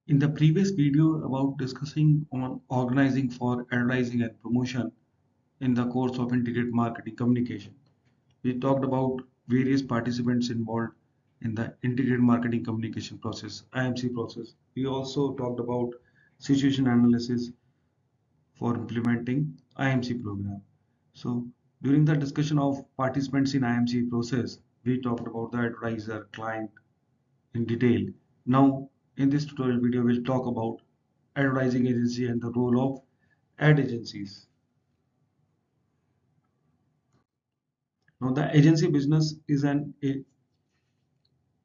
In the previous video about discussing on organizing for advertising and promotion in the course of integrated marketing communication, we talked about various participants involved in the integrated marketing communication process, IMC process. We also talked about situation analysis for implementing IMC program. So during the discussion of participants in IMC process, we talked about the advertiser, client, in detail. Now, in this tutorial video, we'll talk about advertising agency and the role of ad agencies. Now, the agency business is a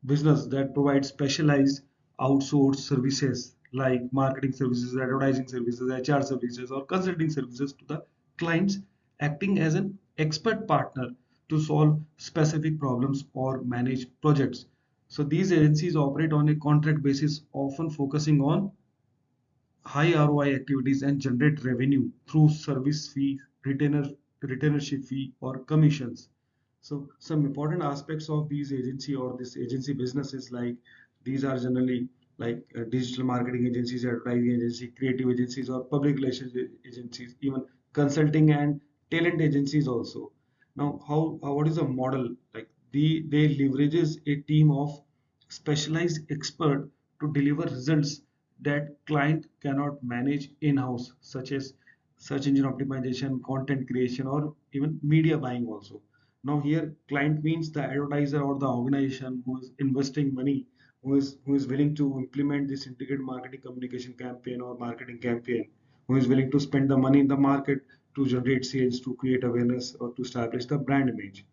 business that provides specialized outsourced services like marketing services, advertising services, HR services, or consulting services to the clients, acting as an expert partner to solve specific problems or manage projects. So these agencies operate on a contract basis, often focusing on high ROI activities and generate revenue through service fee, retainership fee, or commissions. So some important aspects of these agency or this agency businesses, like these are generally like digital marketing agencies, advertising agency, creative agencies, or public relations agencies, even consulting and talent agencies also. Now, what is the model? Like they leverages a team of specialized expert to deliver results that client cannot manage in-house, such as search engine optimization, content creation, or even media buying also. Now here client means the advertiser or the organization who is investing money, who is willing to implement this integrated marketing communication campaign or marketing campaign, who is willing to spend the money in the market to generate sales, to create awareness, or to establish the brand image.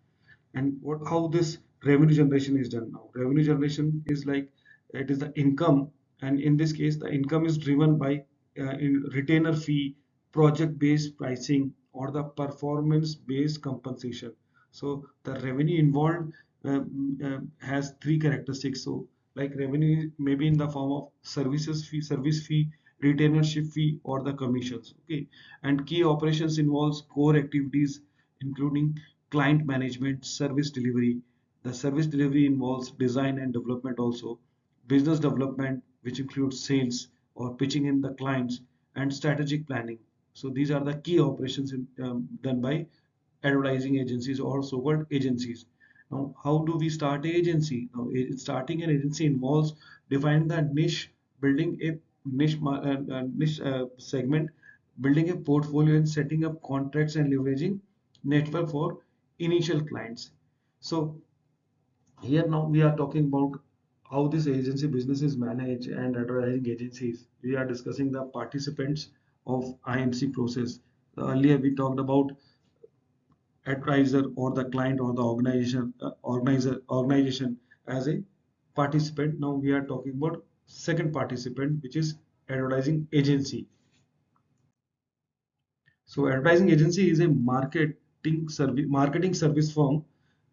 And how this revenue generation is done now? Revenue generation is like it is the income, and in this case the income is driven by in retainer fee, project based pricing, or the performance based compensation. So the revenue involved has three characteristics. So like revenue may be in the form of service fee, retainership fee, or the commissions. Okay, and key operations involves core activities including client management, service delivery. The service delivery involves design and development also, business development, which includes sales or pitching in the clients, and strategic planning. So these are the key operations done by advertising agencies or so-called agencies. Now, how do we start an agency? Now, starting an agency involves defining the niche, building a niche segment, building a portfolio, and setting up contracts and leveraging network for initial clients. So here now we are talking about how this agency business is managed and advertising agencies. We are discussing the participants of IMC process. Earlier we talked about advertiser or the client or the organization as a participant. Now we are talking about second participant, which is advertising agency. So advertising agency is a marketing service firm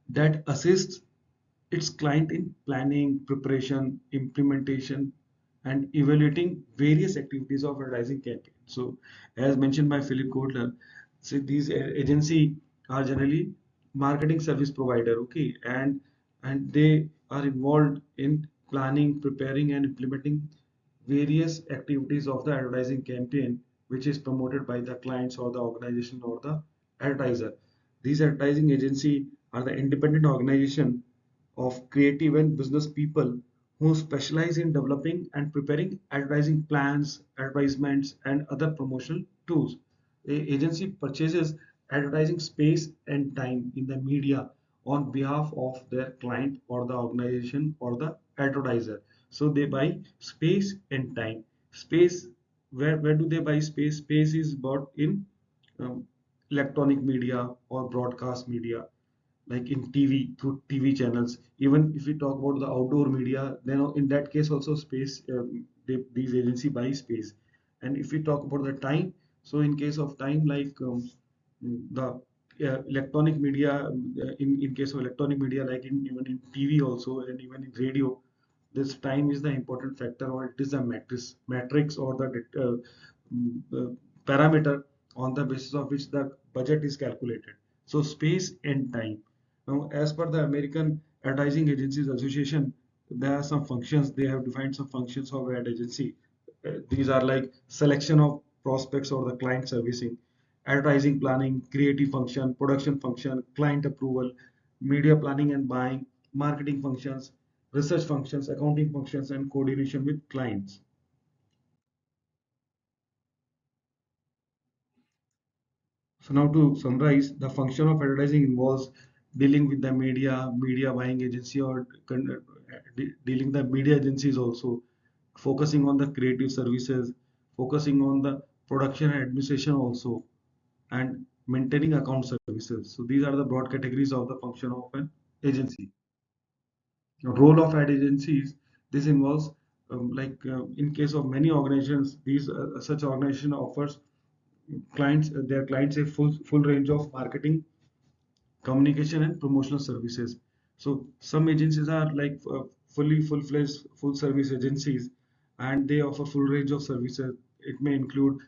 that assists its client in planning, preparation, implementation, and evaluating various activities of advertising campaign. So, as mentioned by Philip Kotler, so these agency are generally marketing service provider, okay, and they are involved in planning, preparing, and implementing various activities of the advertising campaign, which is promoted by the clients or the organization or the advertiser. These advertising agency are the independent organization of creative and business people who specialize in developing and preparing advertising plans, advertisements, and other promotional tools. The agency purchases advertising space and time in the media on behalf of their client or the organization or the advertiser. So they buy space and time. Space, where do they buy space? Space is bought in um, electronic media or broadcast media, like in TV, through TV channels. Even if we talk about the outdoor media, then in that case also space, these agency buy space. And if we talk about the time, so in case of time, like the electronic media, in case of electronic media, like even in TV also and even in radio, this time is the important factor, or it is a matrix or the parameter on the basis of which the budget is calculated. So space and time. Now, as per the American Advertising Agencies Association, there are some functions, they have defined some functions of ad agency. These are like selection of prospects or the client servicing, advertising planning, creative function, production function, client approval, media planning and buying, marketing functions, research functions, accounting functions, and coordination with clients. So now to summarize, the function of advertising involves dealing with the media buying agency, or dealing the media agencies also, focusing on the creative services, focusing on the production and administration also, and maintaining account services. So these are the broad categories of the function of an agency. The role of ad agencies, this involves in case of many organizations, these such organization offers clients their clients a full range of marketing, communication, and promotional services. So some agencies are like fully full-fledged full service agencies, and they offer full range of services. It may include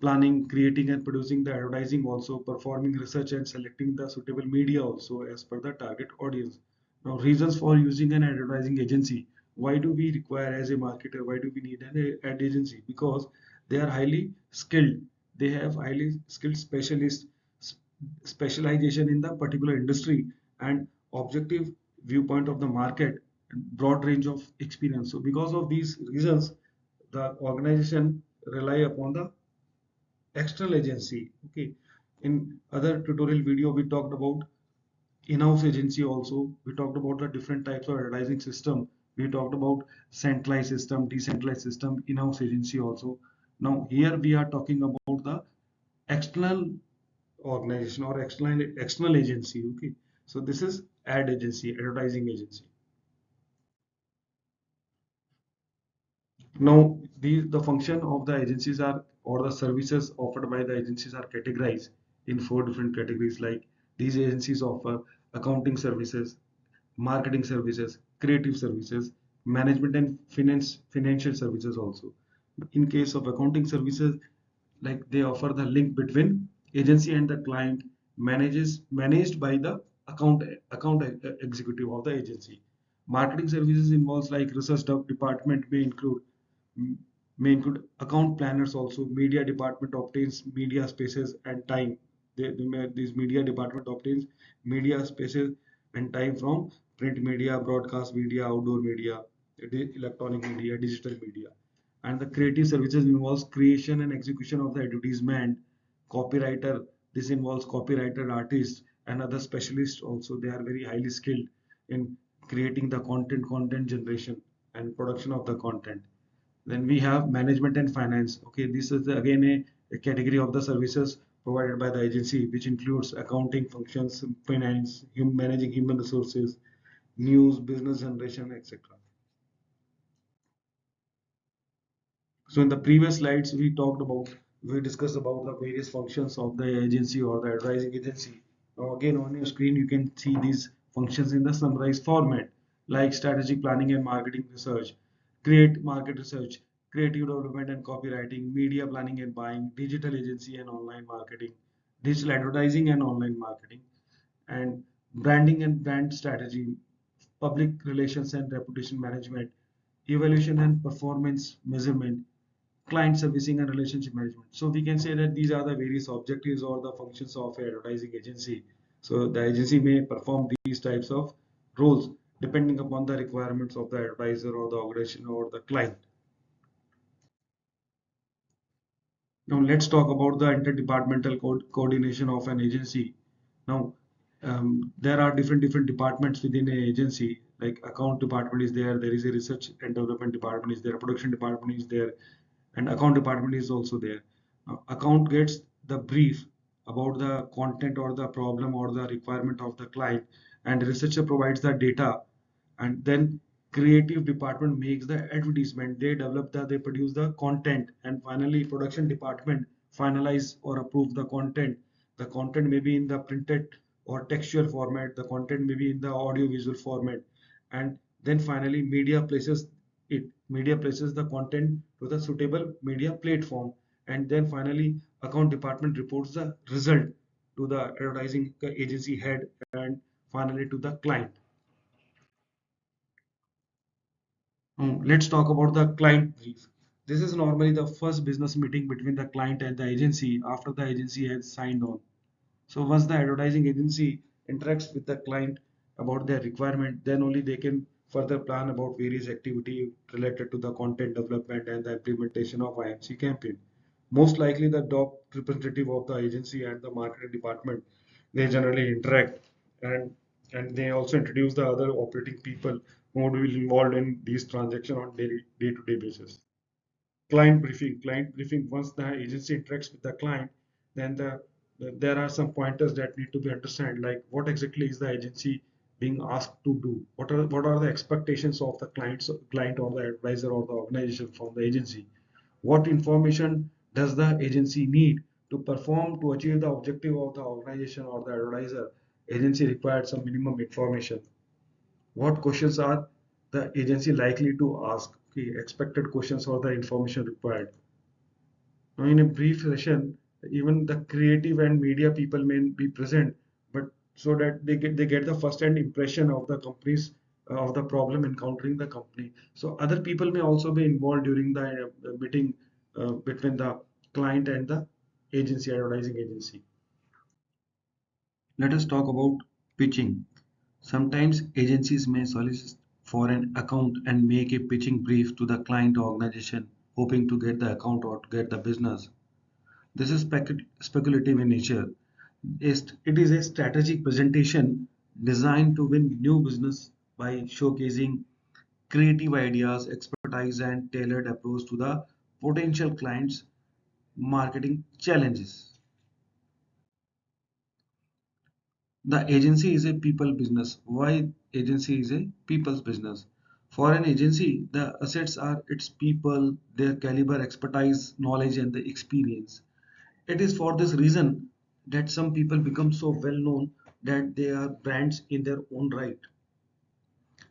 planning, creating and producing the advertising, also performing research and selecting the suitable media also as per the target audience. Now, reasons for using an advertising agency. Why do we require as a marketer? Why do we need an ad agency? Because they are highly skilled. They have highly skilled specialists, specialization in the particular industry, and objective viewpoint of the market, and broad range of experience. So because of these reasons, the organization rely upon the external agency. Okay, in other tutorial video we talked about in-house agency also. We talked about the different types of advertising system. We talked about centralized system, decentralized system, in-house agency also. Now here we are talking about the external organization or external agency. Okay, so this is ad agency, advertising agency. Now, the function of the agencies are, or the services offered by the agencies are categorized in four different categories. Like these agencies offer accounting services, marketing services, creative services, management and financial services also. In case of accounting services, like they offer the link between agency and the client, managed by the executive of the agency. Marketing services involves like research department may include account planners also. Media department obtains media spaces and time. This media department obtains media spaces and time from print media, broadcast media, outdoor media, electronic media, digital media. And the creative services involves creation and execution of the advertisement. Copywriter, this involves copywriter, artists, and other specialists also. They are very highly skilled in creating the content generation and production of the content. Then we have management and finance. Okay, this is again a category of the services provided by the agency, which includes accounting functions, finance, managing human resources, news, business generation, etc. So in the previous slides, we discussed about the various functions of the agency or the advertising agency. Now again on your screen, you can see these functions in the summarized format, like strategic planning and marketing research, create market research, creative development and copywriting, media planning and buying, digital agency and online marketing, digital advertising and online marketing, and branding and brand strategy, public relations and reputation management, evaluation and performance measurement, client servicing and relationship management. So we can say that these are the various objectives or the functions of an advertising agency. So the agency may perform these types of roles depending upon the requirements of the advisor or the organization or the client. Now let's talk about the interdepartmental coordination of an agency. Now there are different departments within an agency. Like account department is there, there is a research and development department is there, production department is there, and account department is also there. Account gets the brief about the content or the problem or the requirement of the client, and researcher provides the data, and then creative department makes the advertisement, they produce the content, and finally production department finalize or approve the content. The content may be in the printed or textual format, the content may be in the audio visual format, and then finally media places the content to the suitable media platform, and then finally account department reports the result to the advertising agency head, and finally to the client. Let's talk about the client brief. This is normally the first business meeting between the client and the agency after the agency has signed on. So once the advertising agency interacts with the client about their requirement, then only they can further plan about various activity related to the content development and the implementation of IMC campaign. Most likely the top representative of the agency and the marketing department, they generally interact, and they also introduce the other operating people who will be involved in these transactions on day-to-day basis. Client briefing, once the agency interacts with the client, then there are some pointers that need to be understood, like what exactly is the agency being asked to do, what are the expectations of the client or the advisor or the organization from the agency, what information does the agency need to perform to achieve the objective of the organization or the advisor. Agency required some minimum information. What questions are the agency likely to ask? Okay, expected questions or the information required. Now, in a brief session, even the creative and media people may be present, but so that they get the first-hand impression of the company's of the problem encountering the company. So other people may also be involved during the meeting between the client and the agency, advertising agency. Let us talk about pitching. Sometimes agencies may solicit for an account and make a pitching brief to the client or organization, hoping to get the account or to get the business. This is speculative in nature. It is a strategic presentation designed to win new business by showcasing creative ideas, expertise, and tailored approach to the potential clients' marketing challenges. The agency is a people business. Why agency is a people's business? For an agency, the assets are its people, their caliber, expertise, knowledge, and the experience. It is for this reason that some people become so well known that they are brands in their own right.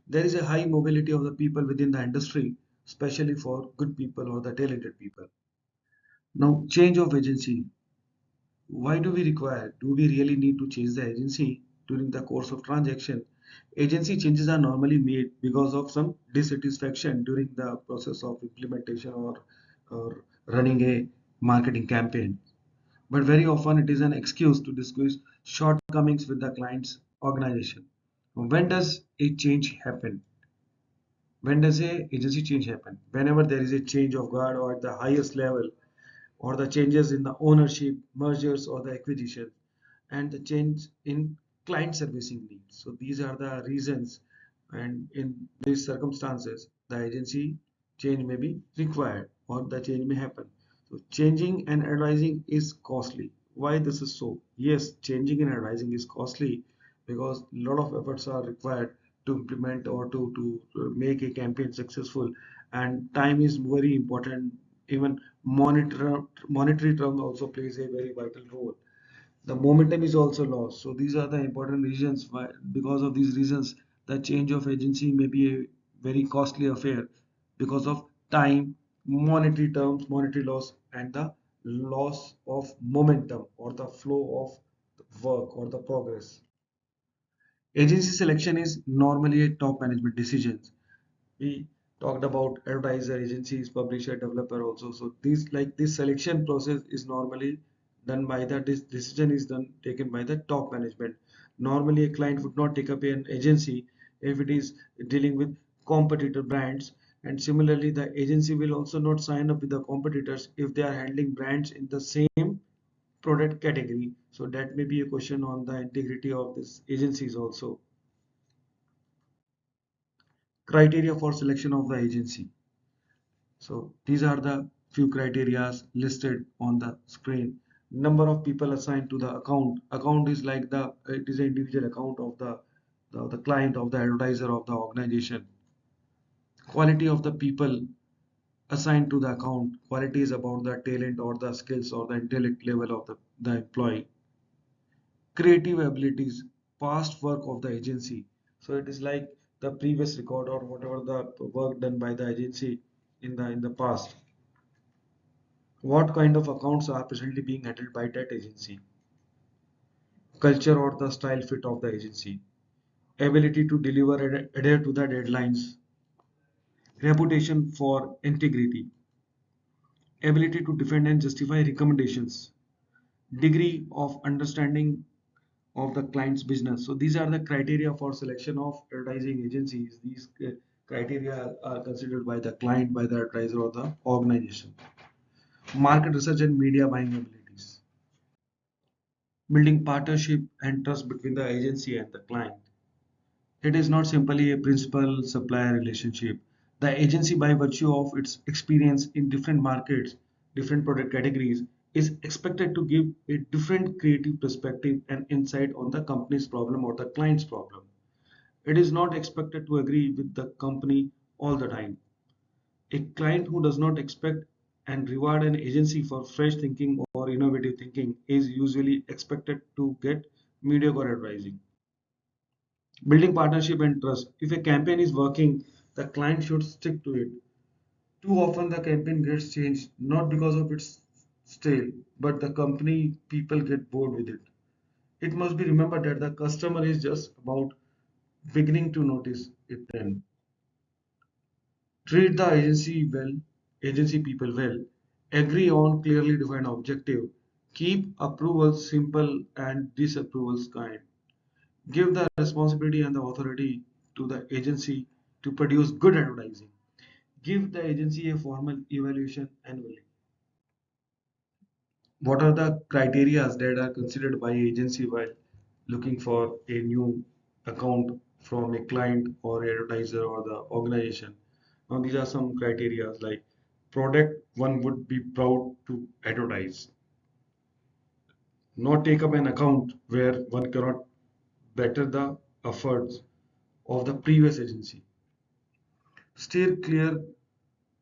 There is a high mobility of the people within the industry, especially for good people or the talented people. Now, change of agency. Why do we require? Do we really need to change the agency during the course of transaction? Agency changes are normally made because of some dissatisfaction during the process of implementation or running a marketing campaign. But very often it is an excuse to discuss shortcomings with the client's organization. When does a change happen? When does a agency change happen? Whenever there is a change of guard or at the highest level, or the changes in the ownership, mergers, or the acquisition, and the change in client servicing needs. So these are the reasons, and in these circumstances, the agency change may be required or the change may happen. So changing and advising is costly. Why this is so? Yes, changing and advising is costly because a lot of efforts are required to implement or to make a campaign successful, and time is very important. Even monetary term also plays a very vital role. The momentum is also lost. So these are the important reasons why, because of these reasons, the change of agency may be a very costly affair because of time, monetary terms, monetary loss, and the loss of momentum or the flow of work or the progress. Agency selection is normally a top management decision. We talked about advertiser, agencies, publisher, developer also. So this selection process is normally done by this decision is done taken by the top management. Normally, a client would not take up an agency if it is dealing with competitor brands, and similarly, the agency will also not sign up with the competitors if they are handling brands in the same product category. So that may be a question on the integrity of this agencies also. Criteria for selection of the agency. So these are the few criteria listed on the screen. Number of people assigned to the account. Account is like it is an individual account of the client, of the advertiser, of the organization. Quality of the people assigned to the account. Quality is about the talent or the skills or the intellect level of the employee. Creative abilities, past work of the agency. So it is like the previous record or whatever the work done by the agency in the past. What kind of accounts are presently being handled by that agency? Culture or the style fit of the agency. Ability to deliver and adhere to the deadlines. reputation for integrity, ability to defend and justify recommendations, degree of understanding of the client's business. So these are the criteria for selection of advertising agencies. These criteria are considered by the client, by the advertiser or the organization. Market research and media buying abilities. Building partnership and trust between the agency and the client. It is not simply a principal supplier relationship. The agency, by virtue of its experience in different markets, different product categories, is expected to give a different creative perspective and insight on the company's problem or the client's problem. It is not expected to agree with the company all the time. A client who does not expect and reward an agency for fresh thinking or innovative thinking is usually expected to get mediocre advising. Building partnership and trust. If a campaign is working, the client should stick to it. Too often the campaign gets changed not because of its stale, but the company people get bored with it. It must be remembered that the customer is just about beginning to notice it then. Treat the agency people well. Agree on clearly defined objective. Keep approvals simple and disapprovals kind. Give the responsibility and the authority to the agency to produce good advertising. Give the agency a formal evaluation annually. What are the criteria that are considered by agency while looking for a new account from a client or advertiser or the organization? Now these are some criteria like product one would be proud to advertise. Not take up an account where one cannot better the efforts of the previous agency. Steer clear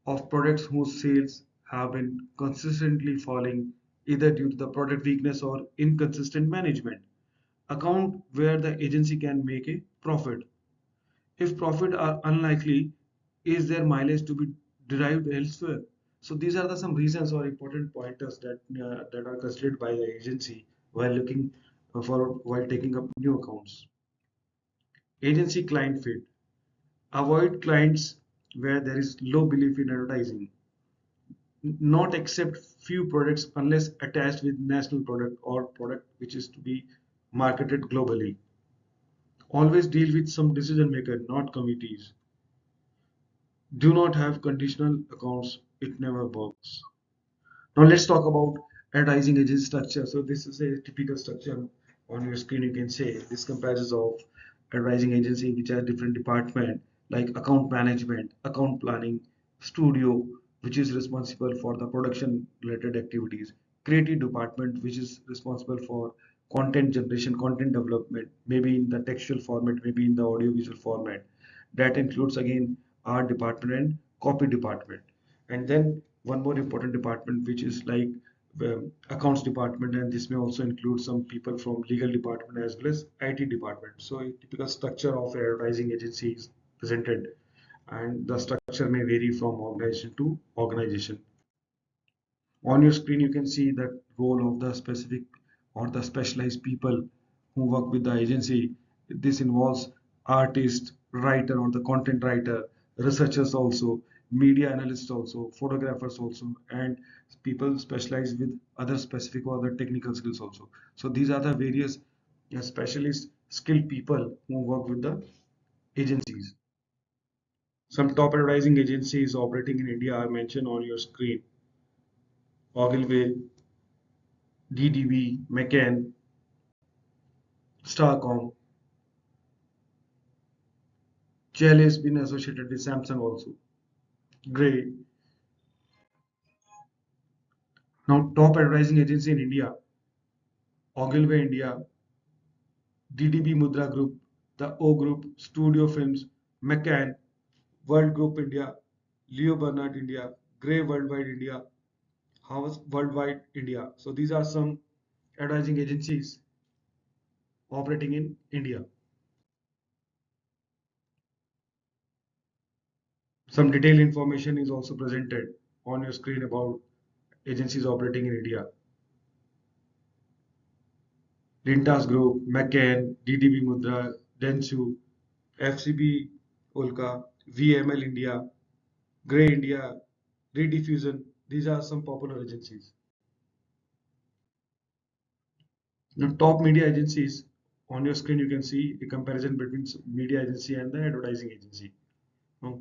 of products whose sales have been consistently falling either due to the product weakness or inconsistent management. Account where the agency can make a profit. If profit are unlikely, is there mileage to be derived elsewhere? So these are some reasons or important pointers that are considered by the agency while looking for while taking up new accounts. Agency client fit. Avoid clients where there is low belief in advertising. Not accept few products unless attached with national product or product which is to be marketed globally. Always deal with some decision maker, not committees. Do not have conditional accounts, it never works. Now let's talk about advertising agency structure. So this is a typical structure on your screen. You can say this comprises of advertising agency which are different department like account management, account planning, studio which is responsible for the production related activities, creative department which is responsible for content generation, content development, maybe in the textual format, maybe in the audio visual format. That includes again art department and copy department. And then one more important department which is like accounts department, and this may also include some people from legal department as well as IT department. So a typical structure of advertising agency is presented, and the structure may vary from organization to organization. On your screen you can see the role of the specific or the specialized people who work with the agency. This involves artists, writer or the content writer, researchers also, media analysts also, photographers also, and people specialized with other specific or other technical skills also. So these are the various specialist skilled people who work with the agencies. Some top advertising agencies operating in India are mentioned on your screen. Ogilvy, DDB, McCann, Starcom. JL has been associated with Samsung also. Great. Now, top advertising agency in India, Ogilvy India, DDB Mudra Group, the O Group, Studio Films, McCann, World Group India, Leo Bernard India, Grey Worldwide India, House Worldwide India. So these are some advertising agencies operating in India. Some detailed information is also presented on your screen about agencies operating in India. Lintas Group, McCann, DDB Mudra, Dentsu, FCB Ulka, VML India, Grey India, Rediffusion. These are some popular agencies. The top media agencies on your screen, you can see a comparison between media agency and the advertising agency. Now,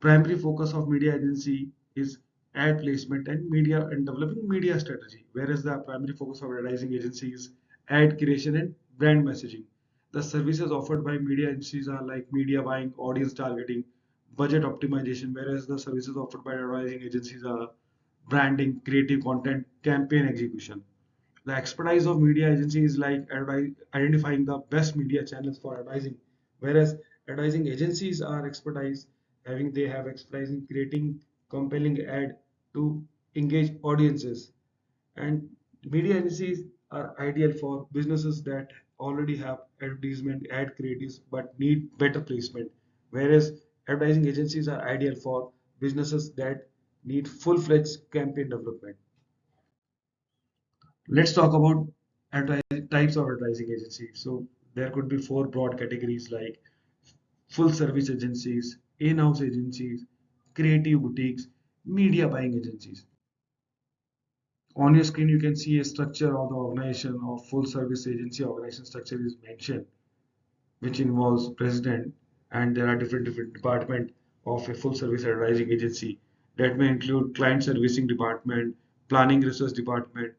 primary focus of media agency is ad placement and media and developing media strategy, whereas the primary focus of advertising agency is ad creation and brand messaging. The services offered by media agencies are like media buying, audience targeting, budget optimization, whereas the services offered by advertising agencies are branding, creative content, campaign execution. The expertise of media agency is like identifying the best media channels for advertising, whereas advertising agencies are expertise having they have expertise in creating compelling ad to engage audiences. And media agencies are ideal for businesses that already have advertisement ad creatives but need better placement, whereas advertising agencies are ideal for businesses that need full-fledged campaign development. Let's talk about types of advertising agencies. So there could be four broad categories like full service agencies, in-house agencies, creative boutiques, media buying agencies. On your screen, you can see a structure of the organization of full service agency. Organization structure is mentioned, which involves president, and there are different department of a full service advertising agency that may include client servicing department, planning research department,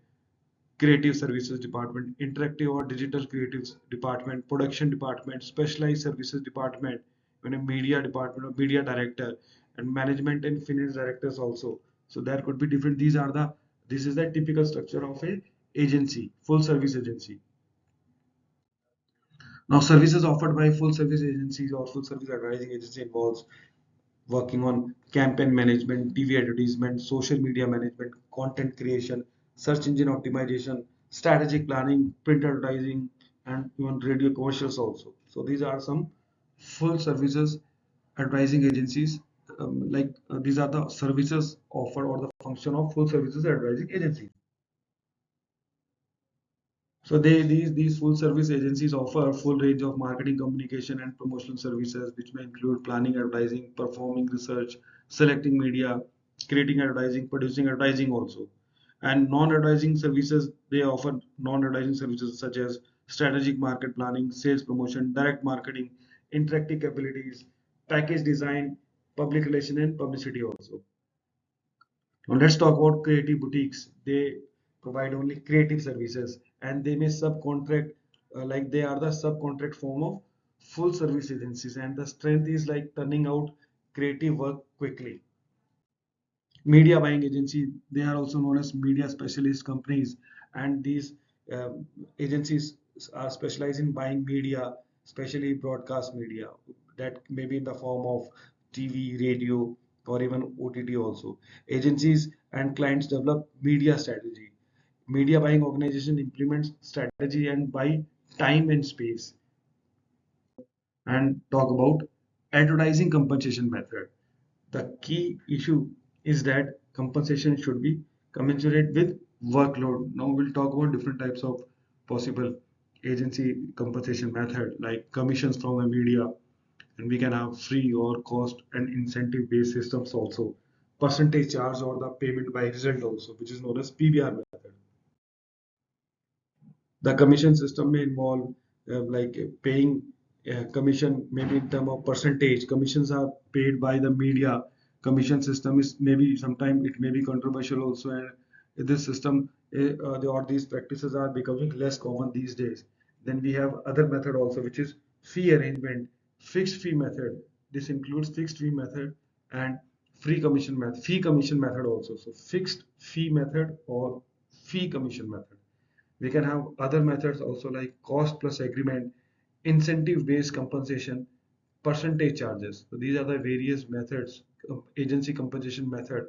creative services department, interactive or digital creatives department, production department, specialized services department, even a media department or media director, and management and finance directors also. So there could be different. This is the typical structure of a agency, full service agency. Now, services offered by full service agencies or full service advertising agency involves working on campaign management, TV advertisement, social media management, content creation, search engine optimization, strategic planning, print advertising, and even radio commercials also. So these are some full services advertising agencies. These are the services offered or the function of full services advertising agencies. So these full service agencies offer a full range of marketing, communication, and promotional services, which may include planning advertising, performing research, selecting media, creating advertising, producing advertising also. And non-advertising services, they offer non-advertising services such as strategic market planning, sales promotion, direct marketing, interactive capabilities, package design, public relation, and publicity also. Now let's talk about creative boutiques. They provide only creative services and they may subcontract, like they are the subcontract form of full service agencies, and the strength is like turning out creative work quickly. Media buying agency, they are also known as media specialist companies, and these um, agencies are specialized in buying media, especially broadcast media that may be in the form of TV, radio, or even OTT also. Agencies and clients develop media strategy. Media buying organization implements strategy and buy time and space. And talk about advertising compensation method. The key issue is that compensation should be commensurate with workload. Now we'll talk about different types of possible agency compensation method like commissions from the media, and we can have free or cost and incentive based systems also, percentage charge or the payment by result also, which is known as PBR method. The commission system may involve paying commission maybe in term of percentage. Commissions are paid by the media. Commission system is maybe sometime it may be controversial also, and this system or these practices are becoming less common these days. Then we have other method also, which is fee arrangement, fixed fee method. This includes fixed fee method and fee commission method also. So fixed fee method or fee commission method. We can have other methods also like cost plus agreement, incentive based compensation, percentage charges. So these are the various methods, agency compensation method,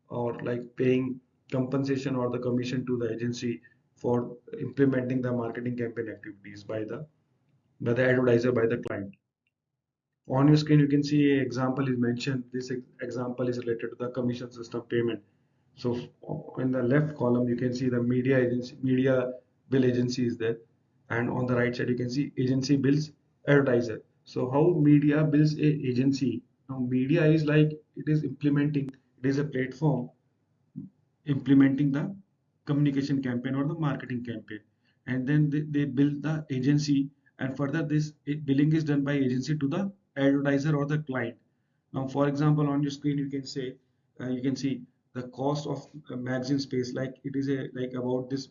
or like paying compensation or the commission to the agency for implementing the marketing campaign activities by the advertiser, by the client. On your screen, you can see an example is mentioned. This example is related to the commission system payment. So in the left column, you can see the media bill agency is there, and on the right side, you can see agency bills advertiser. So how media bills a agency Now media is like it is implementing, it is a platform implementing the communication campaign or the marketing campaign, and then they build the agency, and further this billing is done by agency to the advertiser or the client. Now for example, on your screen you can say, you can see the cost of magazine space, like it is a like about this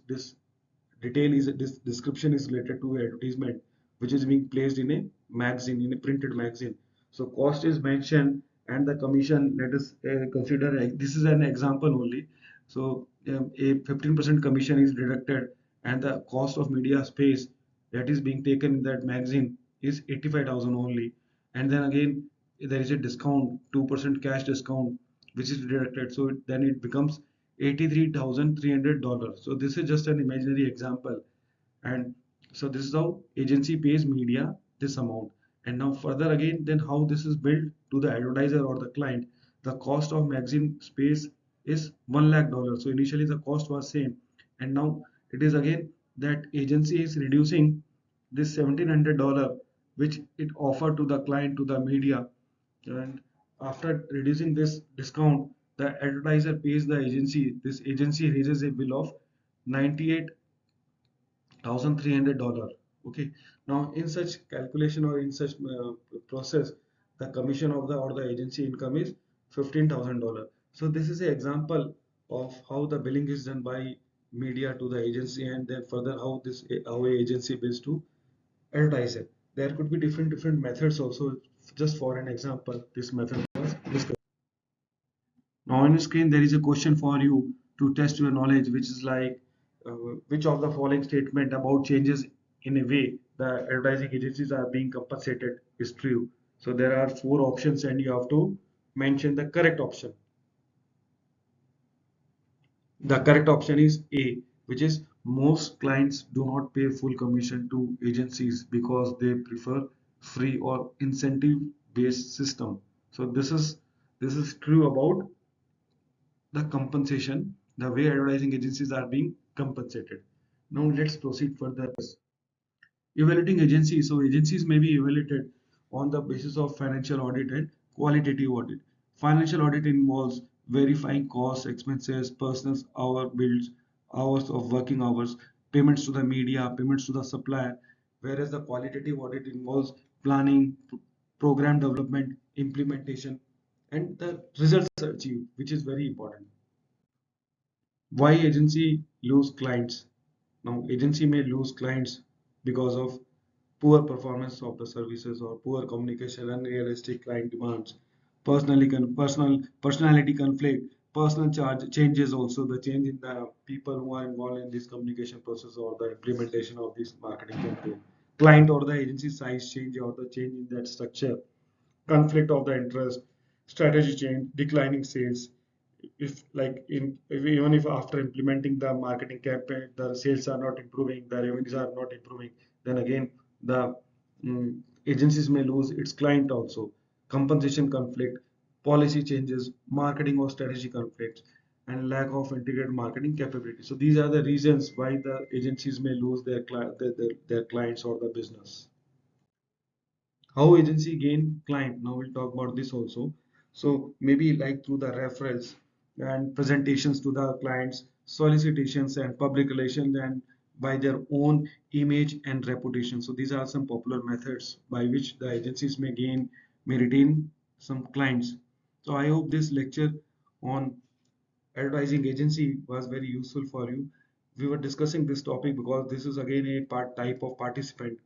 detail is this description is related to advertisement which is being placed in a magazine, in a printed magazine. So cost is mentioned, and the commission, let us consider this is an example only. So a 15% commission is deducted, and the cost of media space that is being taken in that magazine is 85,000 only. And then again there is a discount, 2% cash discount which is deducted, so then it becomes $83,300. So this is just an imaginary example, and so this is how agency pays media this amount. And now further again, then how this is billed to the advertiser or the client. The cost of magazine space is $1 lakh. So initially the cost was same, and now it is again that agency is reducing this $1,700 which it offered to the client, to the media, and after reducing this discount, the advertiser pays the agency. This agency raises a bill of $98,300. Okay. Now in such calculation or in such process, the commission of the or the agency income is $15,000. So this is an example of how the billing is done by media to the agency, and then further how a agency bills to advertiser. There could be different methods also. Just for an example, this method was discussed. Now on your screen there is a question for you to test your knowledge, which is like which of the following statement about changes in a way the advertising agencies are being compensated is true. So there are four options and you have to mention the correct option. The correct option is A, which is most clients do not pay full commission to agencies because they prefer free or incentive based system. So this is true about the compensation, the way advertising agencies are being compensated. Now let's proceed further. Evaluating agencies. So agencies may be evaluated on the basis of financial audit and qualitative audit. Financial audit involves verifying costs, expenses, personal hour bills, hours of working hours, payments to the media, payments to the supplier, whereas the qualitative audit involves planning, program development, implementation, and the results achieved, which is very important. Why agency lose clients? Now agency may lose clients because of poor performance of the services or poor communication, unrealistic client demands, personality conflict, personal charge changes, also the change in the people who are involved in this communication process or the implementation of this marketing campaign, client or the agency size change or the change in that structure, conflict of the interest, strategy change, declining sales. If like if even if after implementing the marketing campaign the sales are not improving, the revenues are not improving, then again the agencies may lose its client also. Compensation conflict, policy changes, marketing or strategy conflicts, and lack of integrated marketing capability. So these are the reasons why the agencies may lose their clients or the business. How agency gain client? Now we'll talk about this also. So maybe like through the referrals and presentations to the clients, solicitations and public relations, and by their own image and reputation. So these are some popular methods by which the agencies may retain some clients. So I hope this lecture on advertising agency was very useful for you. We were discussing this topic because this is again a type of participant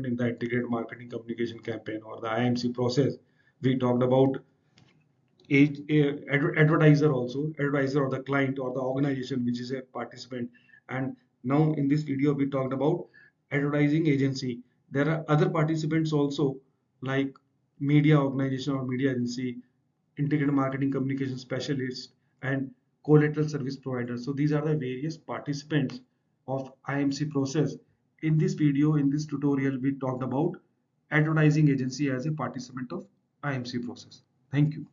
in the integrated marketing communication campaign or the IMC process. We talked about advertiser also, advertiser or the client or the organization which is a participant. And now in this video we talked about advertising agency. There are other participants also, like media organization or media agency, integrated marketing communication specialist, and collateral service provider. So these are the various participants of IMC process. In this video, in this tutorial, we talked about advertising agency as a participant of IMC process. Thank you.